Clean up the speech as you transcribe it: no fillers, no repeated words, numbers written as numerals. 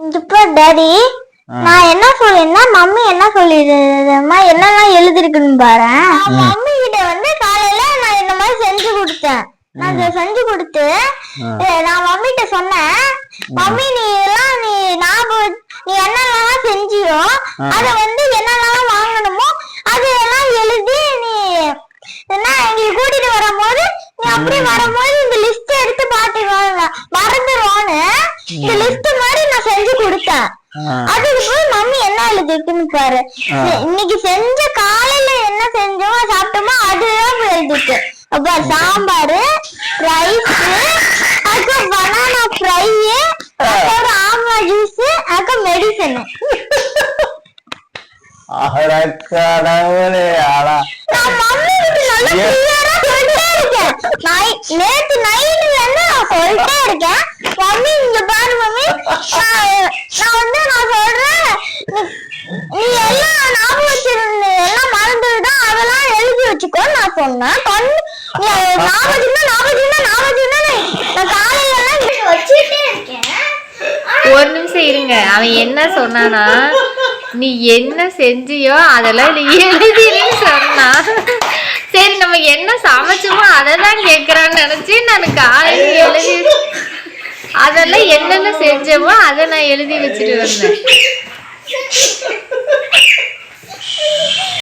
இப்போ டாடி நான் என்ன சொல்லிருந்தா மம்மி என்ன சொல்லிடுமா என்னெல்லாம் எழுதிருக்குன்னு பாரு. மம்மி கிட்ட வந்து காலையில நான் இந்த மாதிரி செஞ்சு கொடுத்தேன். நான் செஞ்சு கொடுத்து நான் மம்மிட்ட சொன்னேன், மம்மி நீ ஞாபகம் நீ என்னெல்லாம் செஞ்சியோ அத வந்து என்னெல்லாம் வாங்கணுமோ அதெல்லாம் எழுதி நீ என்ன எங்களுக்கு கூட்டிட்டு வரும்போது நீ அப்படியே வரும்போது இந்த லிஸ்ட் எடுத்து பாத்துக்கோங்க மறந்துடுவோன்னு இந்த லிஸ்ட் மாதிரி நான் செஞ்சு கொடுத்தேன். அதுக்கு போய் மம்மி என்ன எழுதிருக்குன்னு பாரு. இன்னைக்கு செஞ்ச காலையில என்ன செஞ்சோமோ சாப்பிட்டோமோ அதுதான் எழுதிருக்கு. அப்ப சாம்பார், ரைஸ், அப்புறம் பனானா ஃப்ரை, அப்புறம் ஆமா ஜூஸ், அப்புறம் மெடிசன். நான் மம்மி கிட்ட நல்லா கிளியரா சொல்லிட்டே இருக்கேன். நேத்து நைட்ல இருந்து நான் சொல்லிட்டே இருக்கேன், மம்மி இங்க பாரு மம்மி நான் சொல்றேன் நீ எல்லாம் ஞாபகம் வச்சிருந்த எல்லாம் மறந்துதான் அதெல்லாம் எழுதி வச்சுக்கோ நான் சொன்னேன். ஒரு நிமிஷம் இருங்க. அவன் என்ன சொன்னானா, நீ என்ன செஞ்சியோ அதெல்லாம் நீ எழுதிருன்னு சொன்னா. சரி நம்ம என்ன சமைச்சோமோ அததான் கேக்குறான்னு நினைச்சு நான் காலையில எழுதி அதெல்லாம் என்னென்ன செஞ்சோமோ அதை நான் எழுதி வச்சுட்டு வந்தேன்.